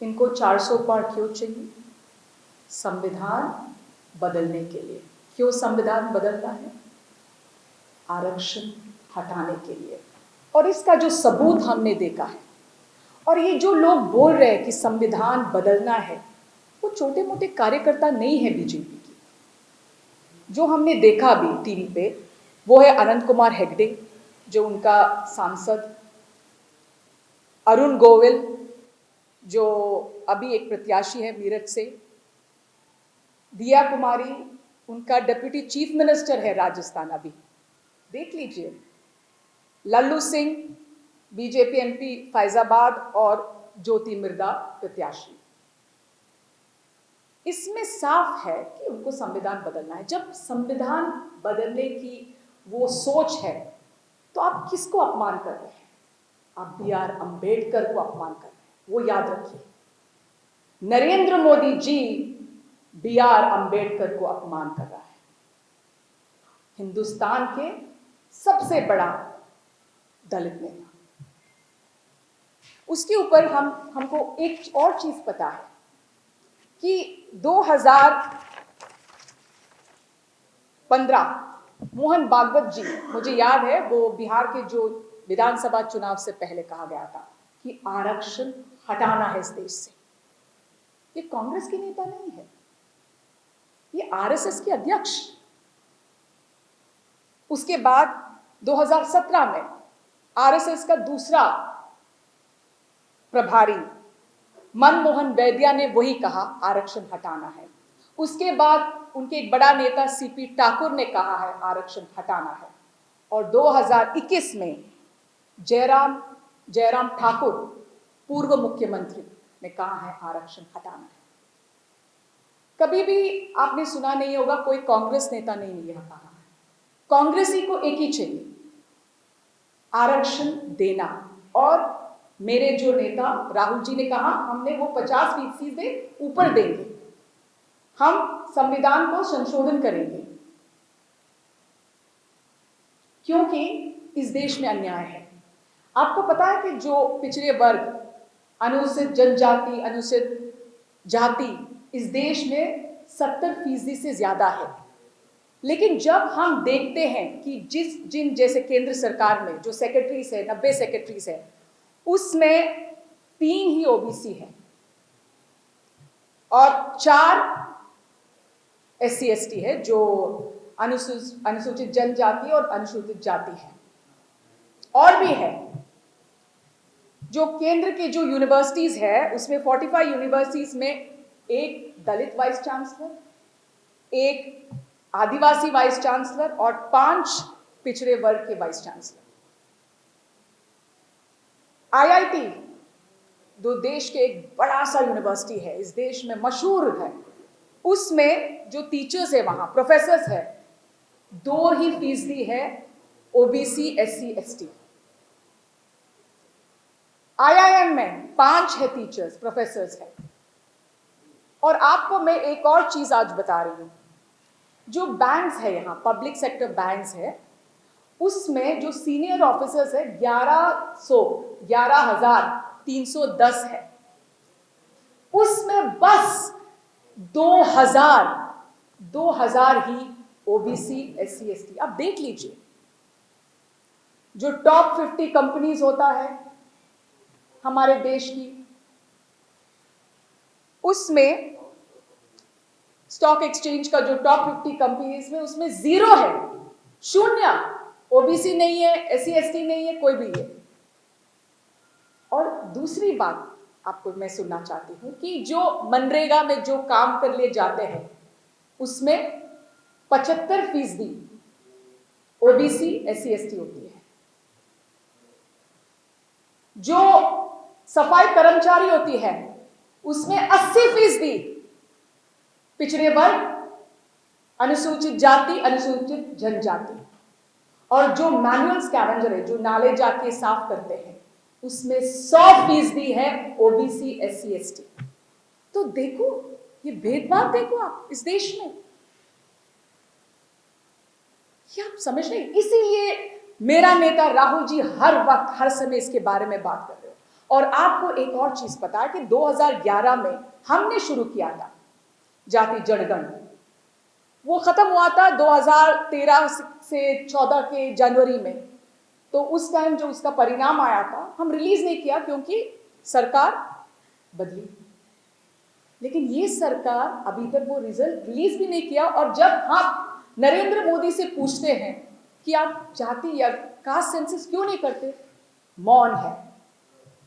इनको 400 पार क्यों चाहिए? संविधान बदलने के लिए। क्यों संविधान बदलना है? आरक्षण हटाने के लिए। और इसका जो सबूत हमने देखा है, और ये जो लोग बोल रहे हैं कि संविधान बदलना है, वो छोटे मोटे कार्यकर्ता नहीं है बीजेपी की। जो हमने देखा भी टीवी पे, वो है अनंत कुमार हेगड़े, जो उनका सांसद, अरुण गोविल, जो अभी एक प्रत्याशी है मेरठ से, दिया कुमारी, उनका डिप्टी चीफ मिनिस्टर है राजस्थान अभी, देख लीजिए, लल्लू सिंह बीजेपी एमपी फैजाबाद, और ज्योति मिर्दा प्रत्याशी। इसमें साफ है कि उनको संविधान बदलना है। जब संविधान बदलने की वो सोच है, तो आप किसको अपमान कर रहे हैं? आप बी.आर. अंबेडकर को अपमान कर रहे हैं, वो याद रखिए। नरेंद्र मोदी जी बी.आर. अंबेडकर को अपमान कर रहा है। हिंदुस्तान के सबसे बड़ा दलित नेता। उसके ऊपर हमको एक और चीज पता है कि 2015 मोहन भागवत जी, मुझे याद है, वो बिहार के जो विधानसभा चुनाव से पहले कहा गया था कि आरक्षण हटाना है इस देश से। ये कांग्रेस के नेता नहीं है, ये आरएसएस के अध्यक्ष। उसके बाद 2017 में आरएसएस का दूसरा प्रभारी मनमोहन वैद्या ने वही कहा, आरक्षण हटाना है। उसके बाद उनके एक बड़ा नेता सीपी ठाकुर ने कहा है आरक्षण हटाना है। और 2021 में जयराम ठाकुर, पूर्व मुख्यमंत्री, ने कहा है आरक्षण हटाना है। कभी भी आपने सुना नहीं होगा कोई कांग्रेस नेता ने यह कहा है। कांग्रेसी को एक ही चाहिए, आरक्षण देना। और मेरे जो नेता राहुल जी ने कहा, हमने वो 50% से ऊपर देंगे, हम संविधान को संशोधन करेंगे, क्योंकि इस देश में अन्याय है। आपको पता है कि जो पिछड़े वर्ग, अनुसूचित जनजाति, अनुसूचित जाति इस देश में 70% से ज्यादा है। लेकिन जब हम देखते हैं कि जिन जैसे केंद्र सरकार में जो सेक्रेटरीज है, 90 सेक्रेटरीज है, उसमें 3 ही ओबीसी है और 4 एससी एसटी है, जो अनुसूचित जनजाति और अनुसूचित जाति है। और भी है, जो केंद्र के जो यूनिवर्सिटीज है, उसमें 45 यूनिवर्सिटीज में एक दलित वाइस चांसलर, एक आदिवासी वाइस चांसलर और 5 पिछड़े वर्ग के वाइस चांसलर। आईआईटी, जो देश के एक बड़ा सा यूनिवर्सिटी है, इस देश में मशहूर है, उसमें जो टीचर्स है, वहां प्रोफेसर्स है, 2% है ओबीसी एससी एसटी। आईआईएम में 5 है टीचर्स, प्रोफेसर्स है। और आपको मैं एक और चीज आज बता रही हूं, जो बैंक्स है, यहां पब्लिक सेक्टर बैंक्स है, उसमें जो सीनियर ऑफिसर्स है 11,310 है, उसमें बस 2000 ही ओबीसी एससी एसटी। आप देख लीजिए, जो टॉप 50 कंपनीज होता है हमारे देश की, उसमें स्टॉक एक्सचेंज का जो टॉप 50 कंपनीज में, उसमें 0 है, 0 ओबीसी नहीं है, एससी एसटी नहीं है, कोई भी है। और दूसरी बात आपको मैं सुनना चाहती हूं कि जो मनरेगा में जो काम कर लिए जाते हैं, उसमें 75% ओबीसी एससी एसटी होती है। जो सफाई कर्मचारी होती है, उसमें 80% पिछड़े वर्ग, अनुसूचित जाति, अनुसूचित जनजाति। और जो मैनुअल स्कैवेंजर है, जो नाले जाके साफ करते हैं, उसमें 100% है ओबीसी एससी एसटी। तो देखो, ये भेदभाव देखो आप इस देश में, ये आप समझ रहे हैं? इसीलिए मेरा नेता राहुल जी हर वक्त हर समय इसके बारे में बात कर रहे हो। और आपको एक और चीज पता है कि 2011 में हमने शुरू किया था जाति जनगण, वो खत्म हुआ था 2013 से 14 के जनवरी में। तो उस टाइम जो उसका परिणाम आया था हम रिलीज नहीं किया क्योंकि सरकार बदली। लेकिन ये सरकार अभी तक वो रिजल्ट रिलीज भी नहीं किया। और जब हम नरेंद्र मोदी से पूछते हैं कि आप जाति या कास्ट सेंसस क्यों नहीं करते, मौन है।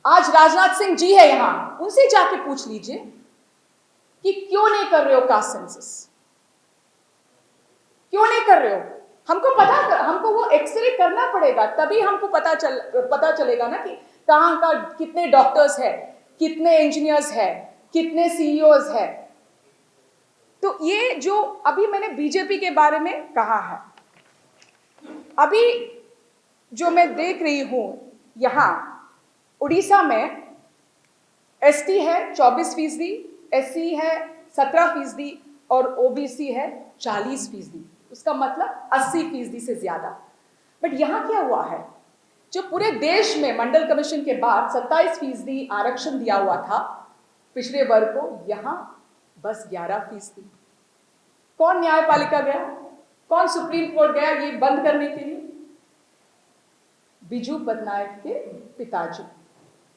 आज राजनाथ सिंह जी है यहां, उनसे जाके पूछ लीजिए कि क्यों नहीं कर रहे हो कास्ट सेंसस, क्यों नहीं कर रहे हो। हमको वो एक्सरे करना पड़ेगा, तभी हमको पता चलेगा ना कि कहां का कितने डॉक्टर्स है, कितने इंजीनियर्स है, कितने सीईओज है। तो ये जो अभी मैंने बीजेपी के बारे में कहा है, अभी जो मैं देख रही हूं यहां उड़ीसा में एसटी है 24%, एससी है 17% और ओबीसी है 40%। उसका मतलब 80% से ज्यादा। बट यहां क्या हुआ है, जो पूरे देश में मंडल कमीशन के बाद 27% आरक्षण दिया हुआ था पिछड़े वर्ग को, यहां बस 11%। कौन न्यायपालिका गया, कौन सुप्रीम कोर्ट गया ये बंद करने के लिए? बिजू पटनायक के पिताजी,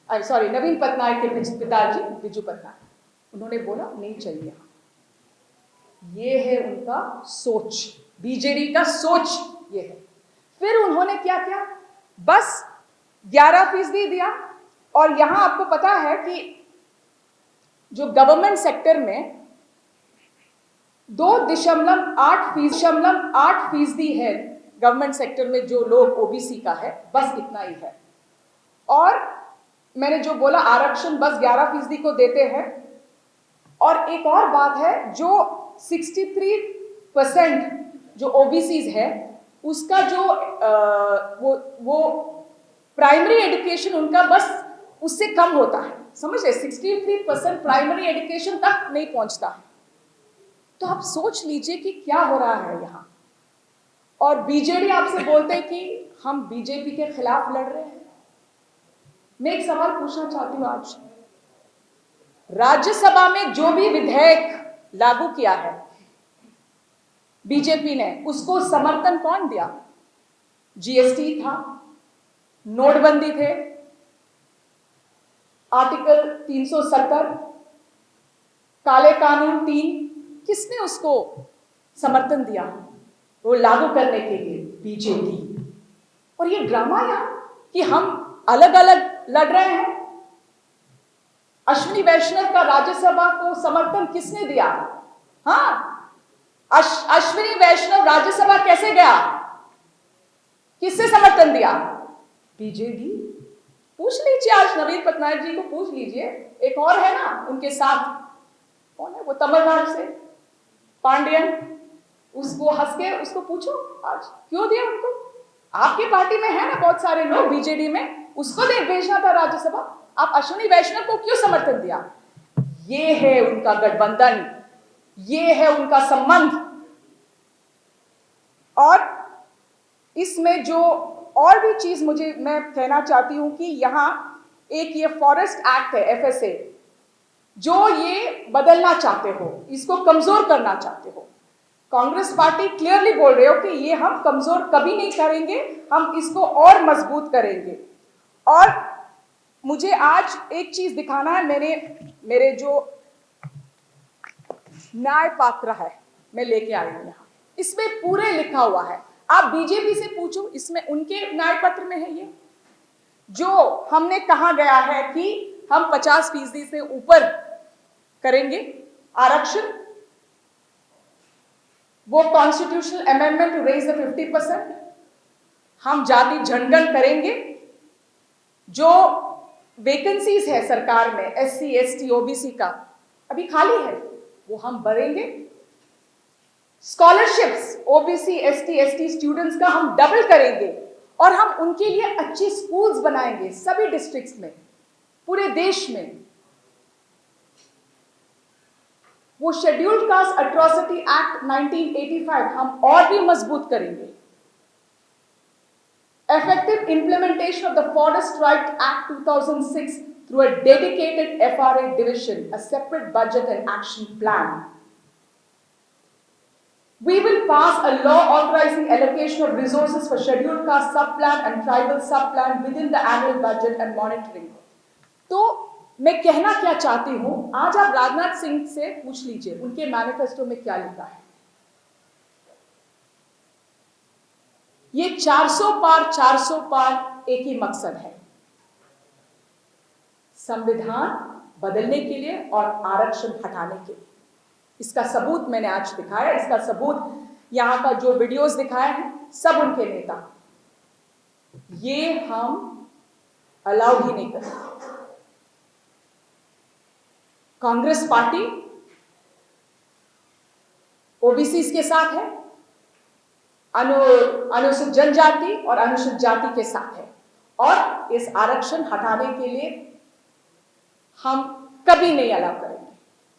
सॉरी नवीन पटनायक के पिताजी बिजू पटनायक, उन्होंने बोला नहीं चाहिए। ये है उनका सोच, बीजेडी का सोच ये है। फिर उन्होंने क्या किया, बस 11% दिया। और यहां आपको पता है कि जो गवर्नमेंट सेक्टर में 2.8% है गवर्नमेंट सेक्टर में जो लोग ओबीसी का है, बस इतना ही है। और मैंने जो बोला आरक्षण बस 11% को देते हैं। और एक और बात है, जो 63% जो ओबीसीज है उसका जो वो प्राइमरी एजुकेशन उनका बस उससे कम होता है, समझे? 63% प्राइमरी एजुकेशन तक नहीं पहुंचता है। तो आप सोच लीजिए कि क्या हो रहा है यहां। और बीजेडी आपसे बोलते हैं कि हम बीजेपी के खिलाफ लड़ रहे हैं। मैं एक सवाल पूछना चाहती हूं, आज राज्यसभा में जो भी विधेयक लागू किया है बीजेपी ने, उसको समर्थन कौन दिया? जीएसटी था, नोटबंदी थे, आर्टिकल 370, काले कानून 3, किसने उसको समर्थन दिया वो लागू करने के लिए? बीजेपी। और ये ड्रामा यहां कि हम अलग अलग लड़ रहे हैं। अश्विनी वैष्णव का राज्यसभा को समर्थन किसने दिया? हाँ, अश्विनी वैष्णव राज्यसभा कैसे गया, किससे समर्थन दिया? बीजेडी। पूछ लीजिए, आज नवीन पटनायक जी को पूछ लीजिए। एक और है ना उनके साथ, कौन है वो, तमिलनाडु से पांडियन, उसको हंस के उसको पूछो आज क्यों दिया उनको। आपकी पार्टी में है ना बहुत सारे लोग बीजेडी में, उसको भेजना था राज्यसभा। आप अश्विनी वैष्णव को क्यों समर्थन दिया? ये है उनका गठबंधन, ये है उनका संबंध। और इसमें जो और भी चीज मैं कहना चाहती हूं कि यहां एक ये फॉरेस्ट एक्ट है एफएसए, जो ये बदलना चाहते हो, इसको कमजोर करना चाहते हो। कांग्रेस पार्टी क्लियरली बोल रहे हो कि ये हम कमजोर कभी नहीं करेंगे, हम इसको और मजबूत करेंगे। और मुझे आज एक चीज दिखाना है, मेरे जो न्याय पात्र है मैं लेके आई हूं यहां, इसमें पूरे लिखा हुआ है। आप बीजेपी से पूछो, इसमें उनके न्याय पत्र में है ये, जो हमने कहा गया है कि हम 50% से ऊपर करेंगे आरक्षण, वो constitutional amendment to raise the 50%, हम जाति जनगण करेंगे, जो वैकेंसीज है सरकार में एससी एसटी ओबीसी का अभी खाली है वो हम भरेंगे, scholarships OBC ST ST students का हम डबल करेंगे, और हम उनके लिए अच्छे स्कूल्स बनाएंगे सभी डिस्ट्रिक्ट्स में, पूरे देश में। वो शेड्यूल्ड कास्ट एट्रोसिटी एक्ट 1985 हम और भी मजबूत करेंगे। Effective implementation of the Forest Right Act 2006 through a dedicated FRA division, a separate budget and action plan. We will pass a law authorizing allocation of resources for scheduled caste sub-plan and tribal sub-plan within the annual budget and monitoring. तो मैं कहना क्या चाहती हूं, आज आप राजनाथ सिंह से पूछ लीजिए उनके मैनिफेस्टो में क्या लिखा है। ये 400 पार एक ही मकसद है, संविधान बदलने के लिए और आरक्षण हटाने के लिए। इसका सबूत मैंने आज दिखाया, इसका सबूत यहां का जो वीडियोस दिखाए हैं सब उनके नेता, ये हम अलाउ ही नहीं कर सकते। कांग्रेस पार्टी ओबीसी के साथ है, अनुसूचित जनजाति और अनुसूचित जाति के साथ है, और इस आरक्षण हटाने के लिए हम कभी नहीं अलाउ करेंगे।